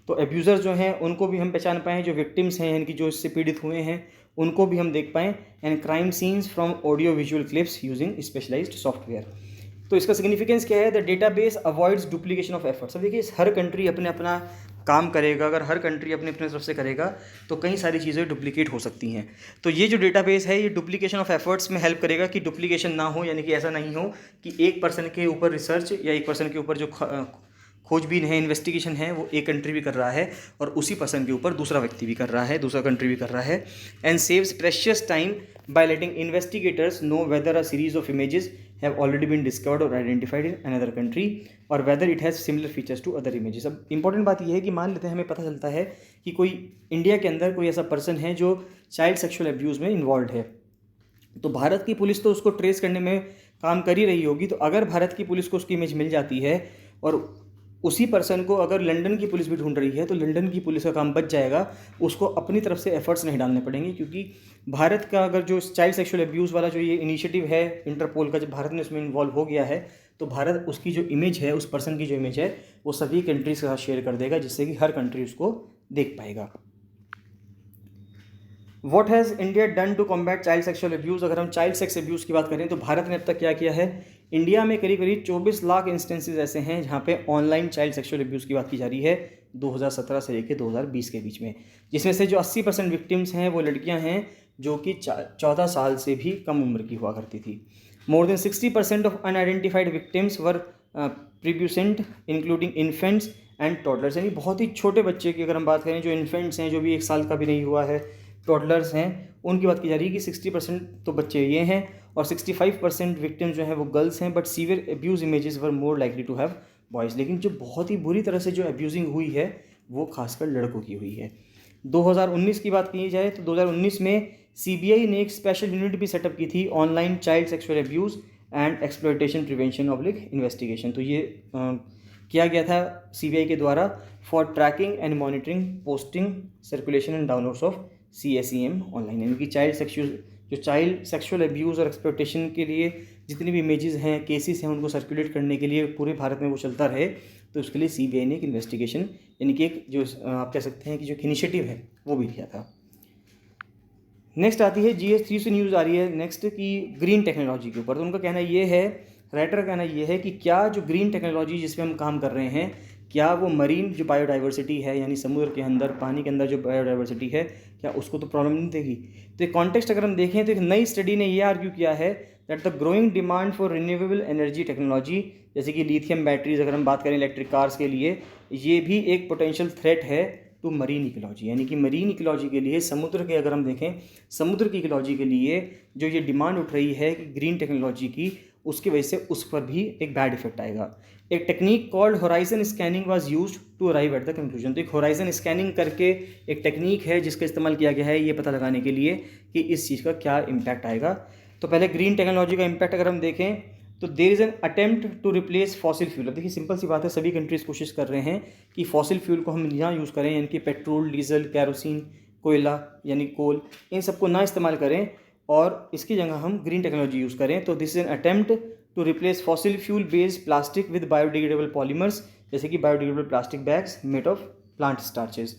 तो अब्यूज़र जो हैं उनको भी हम पहचान पाएँ, जो विक्टिम्स हैं यानी कि जो इससे पीड़ित हुए हैं उनको भी हम देख पाएँ, and crime scenes from audio visual clips using specialised software. तो इसका सिग्निफिकेंस क्या है? The database avoids duplication of efforts. अब देखिए हर कंट्री अपने अपना काम करेगा, अगर हर कंट्री अपने अपने तरफ से करेगा तो कई सारी चीज़ें डुप्लीकेट हो सकती हैं। तो ये जो डेटाबेस है ये डुप्लीकेशन ऑफ एफर्ट्स में हेल्प करेगा कि डुप्लीकेशन ना हो, यानी कि ऐसा नहीं हो कि एक पर्सन के ऊपर रिसर्च या एक पर्सन के ऊपर जो खोजबीन है, इन्वेस्टिगेशन है, वो एक कंट्री भी कर रहा है और उसी पर्सन के ऊपर दूसरा व्यक्ति भी कर रहा है, दूसरा कंट्री भी कर रहा है। And saves precious time by letting investigators know whether a series of images have already been discovered or identified in another country or whether it has similar features to other images। अब इंपॉर्टेंट बात यह है कि मान लेते हैं हमें पता चलता है कि कोई इंडिया के अंदर कोई ऐसा पर्सन है जो चाइल्ड सेक्सुअल अब्यूज़ में इन्वॉल्व है, तो भारत की पुलिस तो उसको ट्रेस करने में काम कर ही रही होगी। तो अगर भारत की पुलिस को उसकी इमेज मिल जाती है और उसी पर्सन को अगर लंदन की पुलिस भी ढूंढ रही है, तो लंदन की पुलिस का काम बच जाएगा, उसको अपनी तरफ से एफर्ट्स नहीं डालने पड़ेंगे। क्योंकि भारत का अगर जो चाइल्ड सेक्सुअल अब्यूज़ वाला जो ये इनिशिएटिव है इंटरपोल का, जब भारत ने उसमें इन्वॉल्व हो गया है, तो भारत उसकी जो इमेज है, उस पर्सन की जो इमेज है, वो सभी कंट्रीज के साथ शेयर कर देगा, जिससे कि हर कंट्री उसको देख पाएगा। What has India done to combat child sexual abuse. अगर हम चाइल्ड सेक्स अब्यूज़ की बात करें तो भारत ने अब तक क्या किया है? इंडिया में करीब करीब 24 लाख इंस्टेंसेस ऐसे हैं जहाँ पे ऑनलाइन चाइल्ड सेक्सुअल अब्यूज़ की बात की जा रही है 2017 से लेकर 2020 के बीच में, जिसमें से जो 80% विक्टिम्स हैं वो लड़कियाँ हैं जो कि 14 साल से भी कम उम्र की हुआ करती थी। More than 60% of unidentified victims were prepubescent including infants and toddlers. यानी बहुत ही छोटे बच्चे की अगर हम बात करें, जो इन्फेंट्स हैं, जो भी 1 साल का भी नहीं हुआ है, टॉडलर्स हैं, उनकी बात की जा रही है कि 60% तो बच्चे ये हैं और 65% विक्टिम जो हैं वो गर्ल्स हैं। But severe abuse images were more likely to have boys. लेकिन जो बहुत ही बुरी तरह से जो अब्यूजिंग हुई है वो खासकर लड़कों की हुई है। 2019 की बात की जाए तो 2019 में CBI ने एक स्पेशल यूनिट भी सेटअप की थी, online child sexual abuse and exploitation prevention oblique investigation. तो ये किया गया था CBI के द्वारा for tracking and monitoring posting circulation and downloads of CSEM online. यानी कि चाइल्ड सेक्सुअल अब्यूज़ और एक्सप्लॉयटेशन के लिए जितनी भी इमेजेस हैं, केसेस हैं, उनको सर्कुलेट करने के लिए पूरे भारत में वो चलता रहे, तो उसके लिए CBI ने एक इन्वेस्टिगेशन, यानी कि एक जो आप कह सकते हैं कि जो इनिशिएटिव है वो भी लिया था। नेक्स्ट आती है GS3 से न्यूज़ आ रही है नेक्स्ट की ग्रीन टेक्नोलॉजी के ऊपर। तो उनका कहना ये है, राइटर का कहना ये है कि क्या जो ग्रीन टेक्नोलॉजी जिस पे हम काम कर रहे हैं, क्या वो मरीन जो बायोडाइवर्सिटी है, यानी समुद्र के अंदर पानी के अंदर जो बायोडाइवर्सिटी है, क्या उसको तो प्रॉब्लम नहीं देगी। तो एक कॉन्टेक्स्ट अगर हम देखें तो एक नई स्टडी ने ये आर्ग्यू किया है that the growing demand for renewable energy technology, जैसे कि लिथियम बैटरीज अगर हम बात करें इलेक्ट्रिक कार्स के लिए, ये भी एक पोटेंशियल थ्रेट है टू मरीन इकोलॉजी। यानी कि मरीन इकोलॉजी के लिए, समुद्र के अगर हम देखें समुद्र की इकोलॉजी के लिए जो ये डिमांड उठ रही है कि ग्रीन टेक्नोलॉजी की, उसकी वजह से उस पर भी एक बैड इफेक्ट आएगा। एक technique called horizon scanning was used to arrive at the conclusion. तो एक होराइजन स्कैनिंग करके एक टेक्निक है जिसका इस्तेमाल किया गया है ये पता लगाने के लिए कि इस चीज़ का क्या इम्पैक्ट आएगा। तो पहले ग्रीन टेक्नोलॉजी का इम्पैक्ट अगर हम देखें तो there is an attempt to replace fossil fuel. अब देखिए सिंपल सी बात है, सभी कंट्रीज़ कोशिश कर रहे हैं कि फॉसिल फ्यूल को हम यहाँ यूज़ करें, यानी कि पेट्रोल, डीजल, कैरोसिन, कोयला यानी कोल, इन सबको ना इस्तेमाल करें और इसकी जगह हम ग्रीन टेक्नोलॉजी यूज़ करें। तो this is an attempt to replace fossil fuel based plastic with biodegradable polymers, जैसे कि biodegradable plastic bags made of plant starches.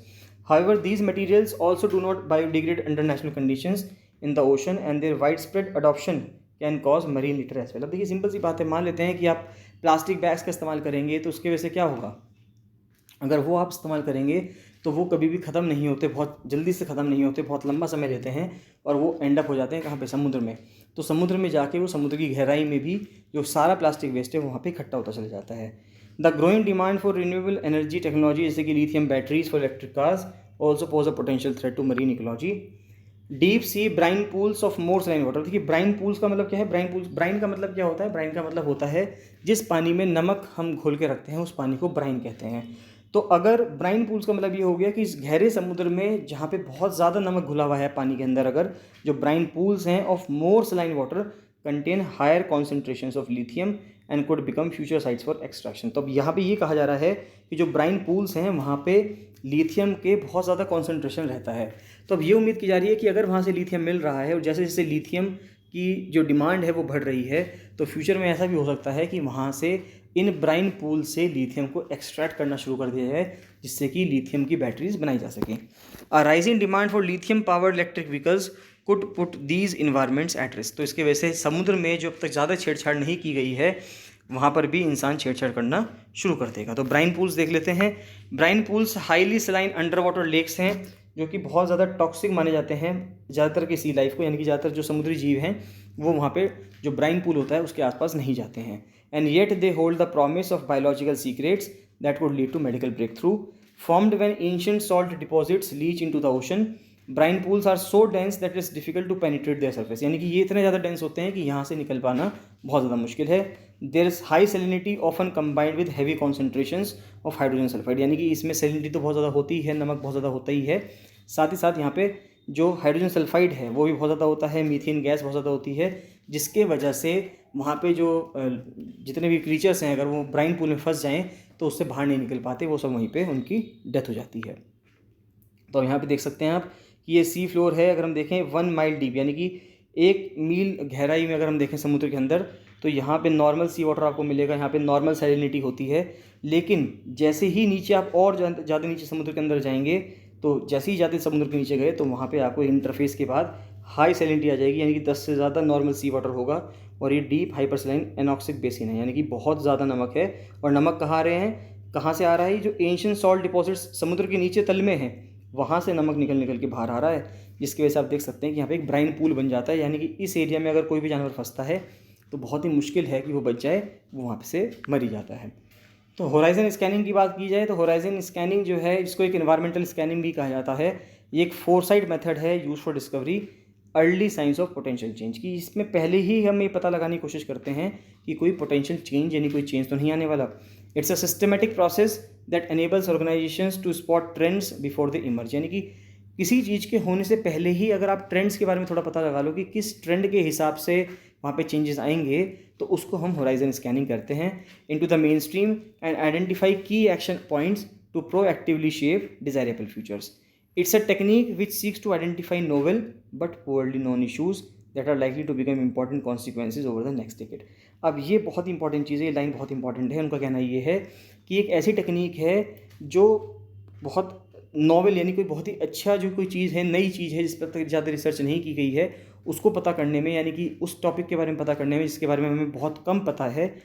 However these materials also do not biodegrade under natural conditions in the ocean and their widespread adoption can cause marine litter as well. अब देखिए सिंपल सी बात है, मान लेते हैं कि आप प्लास्टिक बैग्स का इस्तेमाल करेंगे तो उसकी वजह से क्या होगा, अगर वो आप इस्तेमाल करेंगे तो वो कभी भी ख़त्म नहीं होते, बहुत जल्दी से ख़त्म नहीं होते, बहुत लंबा समय लेते हैं और वो एंड अप हो जाते हैं कहाँ पे, समुद्र में। तो समुद्र में जाके वो समुद्र की गहराई में भी जो सारा प्लास्टिक वेस्ट है वहाँ पे इकट्ठा होता चला जाता है। The growing demand for renewable energy technology, जैसे कि lithium batteries for electric cars, also pose a potential threat to marine ecology. Deep sea brine pools of more saline water. देखिए ब्राइन पूल्स का मतलब क्या है, ब्राइन पूल्स, ब्राइन का मतलब क्या होता है, ब्राइन का मतलब होता है जिस पानी में नमक हम घोल के रखते हैं उस पानी को ब्राइन कहते हैं। तो अगर ब्राइन पूल्स का मतलब ये हो गया कि इस गहरे समुद्र में जहाँ पे बहुत ज़्यादा नमक घुला हुआ है पानी के अंदर, अगर जो ब्राइन पूल्स हैं of more saline water contain higher concentration of lithium and could become future sites for extraction. तो अब यहाँ पे ये कहा जा रहा है कि जो ब्राइन पूल्स हैं वहाँ पे लिथियम के बहुत ज़्यादा कॉन्सेंट्रेशन रहता है। तो अब ये उम्मीद की जा रही है कि अगर वहाँ से लिथियम मिल रहा है और जैसे जैसे लिथियम की जो डिमांड है वो बढ़ रही है, तो फ्यूचर में ऐसा भी हो सकता है कि वहाँ से इन ब्राइन पूल से लिथियम को एक्सट्रैक्ट करना शुरू कर दिया जाए, जिससे कि लिथियम की बैटरीज बनाई जा सकें। A rising demand for lithium powered electric vehicles could put these environments at risk. तो इसके वजह से समुद्र में जो अब तक ज़्यादा छेड़छाड़ नहीं की गई है वहाँ पर भी इंसान छेड़छाड़ करना शुरू कर देगा। तो ब्राइन पूल्स देख लेते हैं। Brine pools highly saline under water lakes हैं जो कि बहुत ज़्यादा टॉक्सिक माने जाते हैं ज़्यादातर के सी लाइफ को, यानी कि ज़्यादातर जो समुद्री जीव हैं वो वहाँ पे जो ब्राइन पूल होता है उसके आसपास नहीं जाते हैं। And yet they hold the promise of biological secrets that would lead to medical breakthrough. Formed when ancient salt deposits leach into the ocean, brine pools are so dense that is difficult to penetrate their surface. यानी कि ये इतने ज़्यादा डेंस होते हैं कि यहाँ से निकल पाना बहुत ज़्यादा मुश्किल है। There is high salinity often combined with heavy concentrations of hydrogen sulphide. यानी कि इसमें सेलिनिटी तो बहुत ज़्यादा होती है, नमक बहुत ज़्यादा होता ही है, साथ ही साथ यहाँ पे जो हाइड्रोजन सल्फाइड है वो भी बहुत ज़्यादा होता है, मीथेन गैस बहुत ज़्यादा होती है, जिसके वजह से वहाँ पे जो जितने भी क्रीचर्स हैं अगर वो ब्राइन पूल में फंस जाएँ तो उससे बाहर नहीं निकल पाते, वो सब वहीं पे उनकी डेथ हो जाती है। तो यहाँ पे देख सकते हैं आप कि ये सी फ्लोर है, अगर हम देखें 1 माइल डीप, यानी कि 1 मील गहराई में अगर हम देखें समुद्र के अंदर, तो यहाँ पे नॉर्मल सी वाटर आपको मिलेगा, यहाँ पे नॉर्मल सैलिनिटी होती है। लेकिन जैसे ही नीचे आप और ज़्यादा नीचे समुद्र के अंदर जाएंगे, तो जैसे ही जाते समुद्र के नीचे गए तो वहाँ पे आपको इंटरफेस के बाद हाई सैलिनिटी आ जाएगी, यानी कि 10 से ज़्यादा नॉर्मल सी वाटर होगा। और ये डीप हाइपरसलाइन एनॉक्सिक बेसिन है, यानी कि बहुत ज़्यादा नमक है। और नमक कहाँ आ रहे हैं, कहाँ से आ रहा है, जो एंशिएंट सॉल्ट डिपॉजिट्स समुद्र के नीचे तल में हैं वहाँ से नमक निकल के बाहर आ रहा है, जिसकी वजह से आप देख सकते हैं कि यहाँ पे एक ब्राइन पूल बन जाता है। यानी कि इस एरिया में अगर कोई भी जानवर फंसता है तो बहुत ही मुश्किल है कि वो बच जाए, वो वहाँ से मर ही जाता है। तो होराइजन स्कैनिंग की बात की जाए तो होराइजन स्कैनिंग जो है इसको एक एनवायरमेंटल स्कैनिंग भी कहा जाता है। ये एक फोरसाइट मेथड है use for discovery early signs of potential change की। इसमें पहले ही हम ये पता लगाने की कोशिश करते हैं कि कोई पोटेंशियल चेंज यानी कोई चेंज तो नहीं आने वाला। It's a systematic process that enables organisations to spot trends before the emerge. यानी कि किसी चीज़ के होने से पहले ही अगर आप ट्रेंड्स के बारे में थोड़ा पता लगा लो कि किस ट्रेंड के हिसाब से वहाँ पे चेंजेस आएंगे, तो उसको हम होराइजन स्कैनिंग करते हैं into the mainstream and identify key action points to proactively shape desirable futures. It's a technique which seeks to identify novel but poorly known issues that are likely to become important consequences over the next decade। अब ये बहुत इंपॉर्टेंट चीज़ है, ये लाइन बहुत इंपॉर्टेंट है। उनका कहना ये है कि एक ऐसी टेक्निक है जो बहुत नॉवेल यानी कोई बहुत ही अच्छा जो कोई चीज़ है, नई चीज़ है जिस पर ज़्यादा रिसर्च नहीं की गई है, उसको पता करने में, यानी कि उस टॉपिक के बारे में पता करने में जिसके बारे में हमें बहुत कम पता है,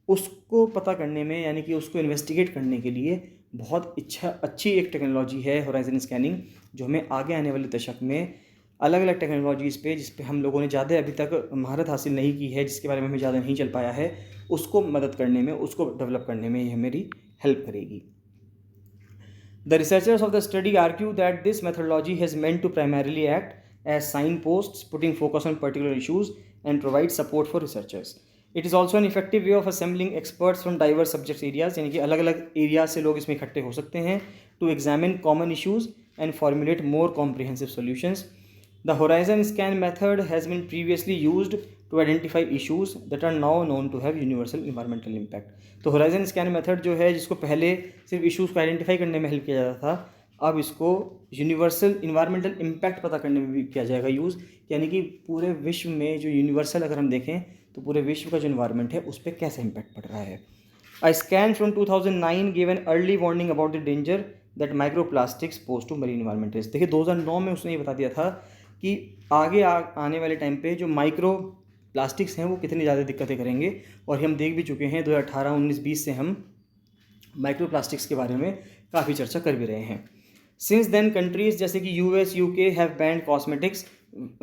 उसको पता करने में यानी कि उसको इन्वेस्टिगेट करने के लिए बहुत अच्छी एक टेक्नोलॉजी है होराइजन स्कैनिंग, जो हमें आगे आने वाले दशक में अलग अलग टेक्नोलॉजीज़ पे, जिस पे हम लोगों ने ज़्यादा अभी तक महारत हासिल नहीं की है, जिसके बारे में हमें ज़्यादा नहीं चल पाया है, उसको मदद करने में, उसको डेवलप करने में ये मेरी हेल्प करेगी। The researchers of the study argue that this methodology is meant to primarily act as signposts, putting focus on particular issues and provide support for researchers. It is also an effective way of assembling experts from diverse subject areas, यानी कि अलग अलग एरिया से लोग इसमें इकट्ठे हो सकते हैं, to examine common issues and formulate more comprehensive solutions. The Horizon Scan method has been previously used to identify issues that are now known to have universal environmental impact. तो Horizon Scan method जो है, जिसको पहले सिर्फ इश्यूज़ को आइडेंटिफाई करने में हेल्प किया जाता था, अब इसको यूनिवर्सल इन्वायरमेंटल इम्पैक्ट पता करने में भी किया जाएगा यूज़, यानी कि पूरे विश्व में जो यूनिवर्सल, अगर हम देखें तो पूरे विश्व का जो इन्वायरमेंट है उस पर कैसे इम्पैक्ट पड़ रहा है। A scan from 2009 gave an early warning about the danger that microplastics pose to marine environment is. देखिए 2009 में उसने ये बता दिया था कि आगे आने वाले टाइम पे जो माइक्रो प्लास्टिक्स हैं वो कितनी ज़्यादा दिक्कतें करेंगे, और हम देख भी चुके हैं 2018, 19, 20 से हम माइक्रो प्लास्टिक्स के बारे में काफ़ी चर्चा कर भी रहे हैं। सिंस देन कंट्रीज़ जैसे कि US, UK have banned cosmetics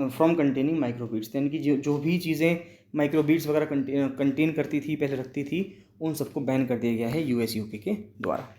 from containing microbeads, यानी कि जो भी चीज़ें माइक्रोबीड्स वगैरह कंटेन करती थी, पहले रखती थी, उन सबको बैन कर दिया गया है US, UK के द्वारा।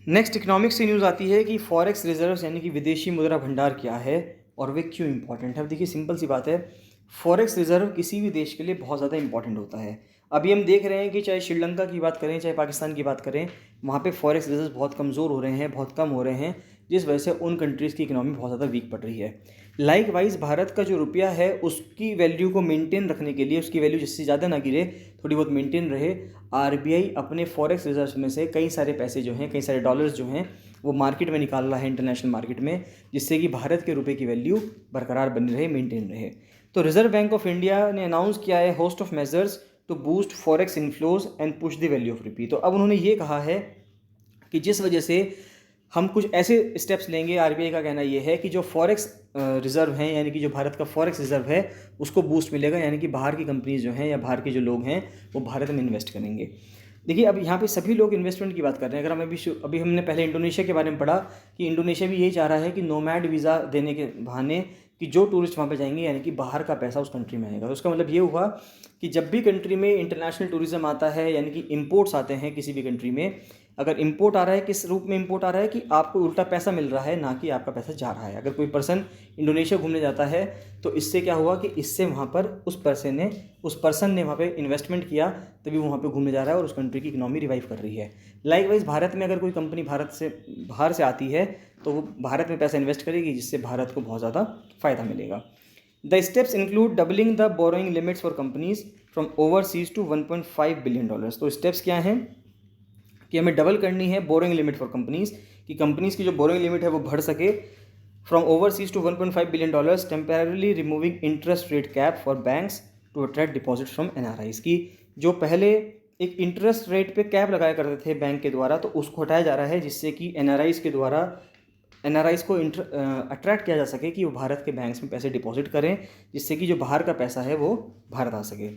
नेक्स्ट इकोनॉमिक्स से न्यूज़ आती है कि फॉरेक्स रिजर्व्स यानी कि विदेशी मुद्रा भंडार क्या है और वे क्यों इंपॉर्टेंट है। अब देखिए सिंपल सी बात है, फॉरेक्स रिजर्व किसी भी देश के लिए बहुत ज़्यादा इंपॉर्टेंट होता है। अभी हम देख रहे हैं कि चाहे श्रीलंका की बात करें, चाहे पाकिस्तान की बात करें, वहाँ पे फॉरेक्स रिजर्व बहुत कमज़ोर हो रहे हैं, बहुत कम हो रहे हैं, जिस वजह से उन कंट्रीज़ की इकोनॉमी बहुत ज़्यादा वीक पड़ रही है। लाइकवाइज भारत का जो रुपया है उसकी वैल्यू को मेंटेन रखने के लिए, उसकी वैल्यू जिससे ज़्यादा ना गिरे, थोड़ी बहुत मेंटेन रहे, RBI अपने फॉरेक्स रिजर्व में से कई सारे पैसे जो हैं, कई सारे डॉलर्स जो हैं, वो मार्केट में निकाल रहा है, इंटरनेशनल मार्केट में, जिससे कि भारत के रुपये की वैल्यू बरकरार बनी रहे, मेंटेन रहे। तो रिजर्व बैंक ऑफ इंडिया ने अनाउंस किया है host of measures to boost forex inflows and push the value of rupee. तो अब उन्होंने ये कहा है कि जिस वजह से हम कुछ ऐसे स्टेप्स लेंगे, RBI का कहना ये है कि जो फॉरेक्स रिज़र्व हैं, यानी कि जो भारत का फॉरेक्स रिज़र्व है उसको बूस्ट मिलेगा, यानी कि बाहर की कंपनीज जो हैं या बाहर के जो लोग हैं वो भारत में इन्वेस्ट करेंगे। देखिए अब यहाँ पे सभी लोग इन्वेस्टमेंट की बात कर रहे हैं। अगर हम अभी हमने पहले इंडोनेशिया के बारे में पढ़ा कि इंडोनेशिया भी यही चाह रहा है कि नोमैड वीज़ा देने के बहाने कि जो टूरिस्ट वहाँ पे जाएंगे, यानी कि बाहर का पैसा उस कंट्री में आएगा। तो उसका मतलब ये हुआ कि जब भी कंट्री में इंटरनेशनल टूरिज्म आता है, यानी कि इंपोर्ट्स आते हैं किसी भी कंट्री में, अगर इंपोर्ट आ रहा है, किस रूप में इंपोर्ट आ रहा है कि आपको उल्टा पैसा मिल रहा है, ना कि आपका पैसा जा रहा है। अगर कोई पर्सन इंडोनेशिया घूमने जाता है तो इससे क्या हुआ कि इससे वहाँ पर उस पर्सन ने वहाँ पे इन्वेस्टमेंट किया, तभी वहाँ पे घूमने जा रहा है और उस कंट्री की इकोनॉमी रिवाइव कर रही है। लाइकवाइज भारत में अगर कोई कंपनी भारत से बाहर से आती है तो वो भारत में पैसा इन्वेस्ट करेगी, जिससे भारत को बहुत ज़्यादा फ़ायदा मिलेगा। The steps include doubling the borrowing limits for companies from overseas to $1.5 billion. तो स्टेप्स क्या हैं कि हमें डबल करनी है बोरोइंग लिमिट फॉर कंपनीज, कि कंपनीज की जो बोरोइंग लिमिट है वो बढ़ सके from overseas to $1.5 billion, temporarily removing interest rate cap for banks to attract deposit from NRIs। की जो पहले एक इंटरेस्ट रेट पे कैप लगाया करते थे बैंक के द्वारा, तो उसको हटाया जा रहा है, जिससे कि NRIs को अट्रैक्ट किया जा सके कि वो भारत के बैंक्स में पैसे डिपॉजिट करें, जिससे कि जो बाहर का पैसा है वो भारत आ सके।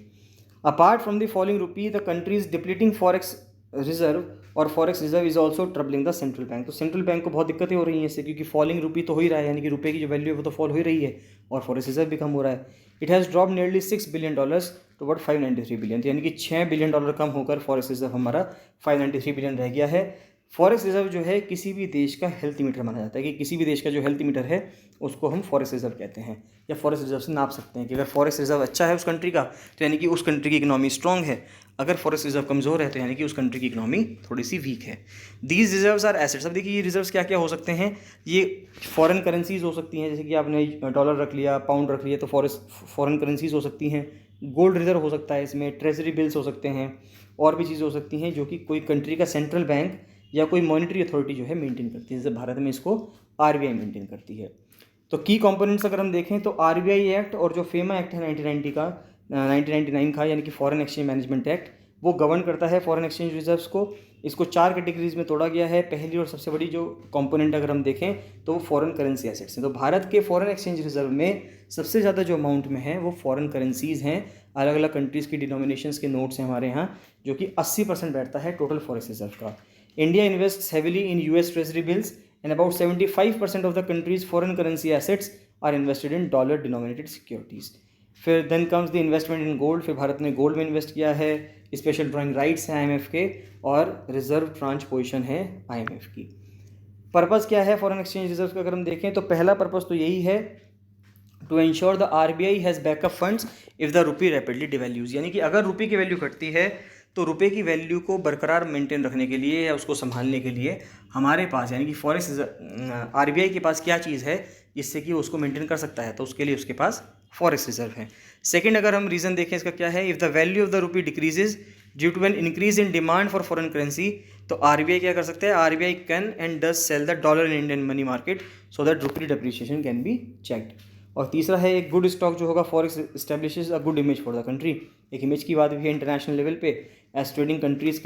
Apart from the falling rupee, the country's depleting forex reserve और forex reserve is also troubling the central bank. तो सेंट्रल बैंक को बहुत दिक्कतें हो रही हैं इससे, क्योंकि फॉलिंग रुपी तो हो ही रहा है, यानी कि रुपये की जो वैल्यू है वो तो फॉल हो ही रही है, और फॉरेक्स रिजर्व भी कम हो रहा है। It has drop nearly $6 billion to about $593 billion, यानी कि $6 बिलियन कम होकर फॉरेक्स रिजर्व हमारा $593 बिलियन रह गया है। फॉरेक्स रिजर्व जो है किसी भी देश का हेल्थ मीटर माना जाता है, कि किसी भी देश का जो हेल्थ मीटर है उसको हम फॉरेक्स रिजर्व कहते हैं, या फॉरेक्स रिजर्व से नाप सकते हैं कि अगर फॉरेक्स रिजर्व अच्छा है उस कंट्री का तो यानी कि उस कंट्री की इकोनॉमी स्ट्रॉन्ग है, अगर फॉरेक्स रिजर्व कमज़ोर है तो यानी कि उस कंट्री की इकोनॉमी थोड़ी सी वीक है। These reserves are assets. अब देखिए ये रिजर्व्स क्या क्या हो सकते हैं, ये फॉरेन करेंसीज हो सकती हैं, जैसे कि आपने डॉलर रख लिया, पाउंड रख लिया, तो फॉरेन करेंसीज हो सकती हैं। गोल्ड रिजर्व हो सकता है, इसमें ट्रेजरी बिल्स हो सकते हैं, और भी चीज़ें हो सकती हैं जो कि कोई कंट्री का सेंट्रल बैंक या कोई मॉनेटरी अथॉरिटी जो है मेंटेन करती है, जैसे भारत में इसको RBI मेंटेन करती है। तो की कंपोनेंट्स अगर हम देखें तो RBI एक्ट और जो फेमा एक्ट है 1999 का, यानी कि फॉरेन एक्सचेंज मैनेजमेंट एक्ट, वो गवर्न करता है फॉरेन एक्सचेंज रिजर्व्स को। इसको 4 कैटेगरीज में तोड़ा गया है। पहली और सबसे बड़ी जो कंपोनेंट अगर हम देखें तो वो फॉरेन करेंसी एसेट्स हैं। तो भारत के फॉरेन एक्सचेंज रिजर्व में सबसे ज़्यादा जो अमाउंट में है वो फॉरेन करेंसीज़ हैं। अलग अलग कंट्रीज़ की डिनोमिनेशंस के नोट्स हैं हमारे यहाँ, जो कि 80% बैठता है टोटल फॉरेक्स रिजर्व का। India invests heavily in US treasury bills and about 75% of the country's foreign currency assets are invested in dollar denominated securities. फिर then comes the investment in gold. फिर भारत ने गोल्ड में इन्वेस्ट किया है। स्पेशल ड्राइंग राइट्स हैं आईएमएफ के और रिजर्व ट्रांच पोजीशन है आईएमएफ की। पर्पज़ क्या है फॉरेन एक्सचेंज रिजर्व का अगर हम देखें तो पहला पर्पज़ तो यही है, to ensure the RBI has backup funds if the rupee rapidly devalues. यानी कि अगर रुपये की वैल्यू घटती है तो रुपये की वैल्यू को बरकरार मेंटेन रखने के लिए या उसको संभालने के लिए हमारे पास यानी कि फॉरेक्स आरबीआई के पास क्या चीज़ है जिससे कि वो उसको मेंटेन कर सकता है, तो उसके लिए उसके पास फॉरेक्स रिजर्व है। सेकंड अगर हम रीज़न देखें इसका क्या है, if the value of the rupee decreases due to an increase in demand for foreign currency, तो आरबीआई क्या कर सकता है, RBI can and does sell the dollar in Indian money market so that rupee depreciation can be checked. और तीसरा है एक गुड स्टॉक जो होगा forex establishes a good image for the country. एक इमेज की बात भी है इंटरनेशनल लेवल पे, as trading countries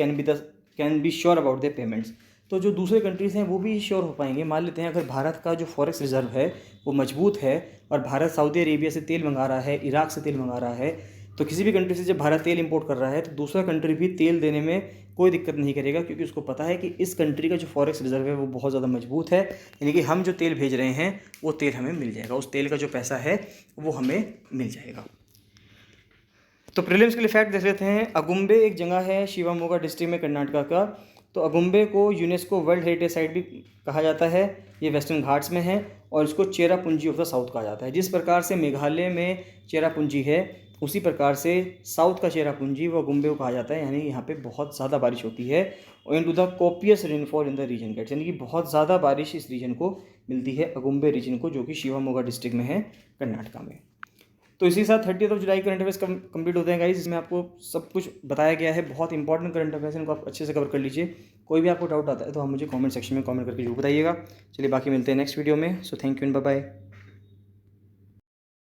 can be sure about their payments. तो जो दूसरे कंट्रीज़ हैं वो भी श्योर हो पाएंगे। मान लेते हैं अगर भारत का जो फॉरेक्स रिजर्व है वो मजबूत है और भारत सऊदी अरेबिया से तेल मंगा रहा है, इराक से तेल मंगा रहा है, तो किसी भी कंट्री से जब भारत तेल इंपोर्ट कर रहा है तो दूसरा कंट्री भी तेल देने में कोई दिक्कत नहीं करेगा, क्योंकि उसको पता है कि इस कंट्री का जो फॉरेक्स रिजर्व है वो बहुत ज़्यादा मजबूत है। यानी कि हम जो तेल भेज रहे हैं वो तेल हमें मिल जाएगा, उस तेल का जो पैसा है वो हमें मिल जाएगा। तो प्रीलिम्स के लिए फैक्ट देख लेते हैं। अगुम्बे एक जगह है शिवामोगा डिस्ट्रिक्ट में कर्नाटका का। तो अगुम्बे को यूनेस्को वर्ल्ड हेरिटेज साइट भी कहा जाता है। ये वेस्टर्न घाट्स में है और इसको चेरापूंजी ऑफ द साउथ कहा जाता है। जिस प्रकार से मेघालय में चेरापूंजी है उसी प्रकार से साउथ का चेरापूंजी वो अगुम्बे को कहा जाता है। यानी यहाँ पे बहुत ज़्यादा बारिश होती है और into the copious rainfall in the region gets, यानी कि बहुत ज़्यादा बारिश इस रीजन को मिलती है, अगुम्बे रीजन को, जो कि शिवामोगा डिस्ट्रिक्ट में है कर्नाटका में। तो इसी के साथ 30 जुलाई करंट अफेयर्स कंप्लीट होते हैं गाइस। इसमें आपको सब कुछ बताया गया है, बहुत इंपॉर्टेंट करंट अफेयर्स, इनको आप अच्छे से कवर कर लीजिए। कोई भी आपको डाउट आता है तो आप मुझे कमेंट सेक्शन में कमेंट करके जरूर बताइएगा। चलिए बाकी मिलते हैं नेक्स्ट वीडियो में। So thank you and bye bye.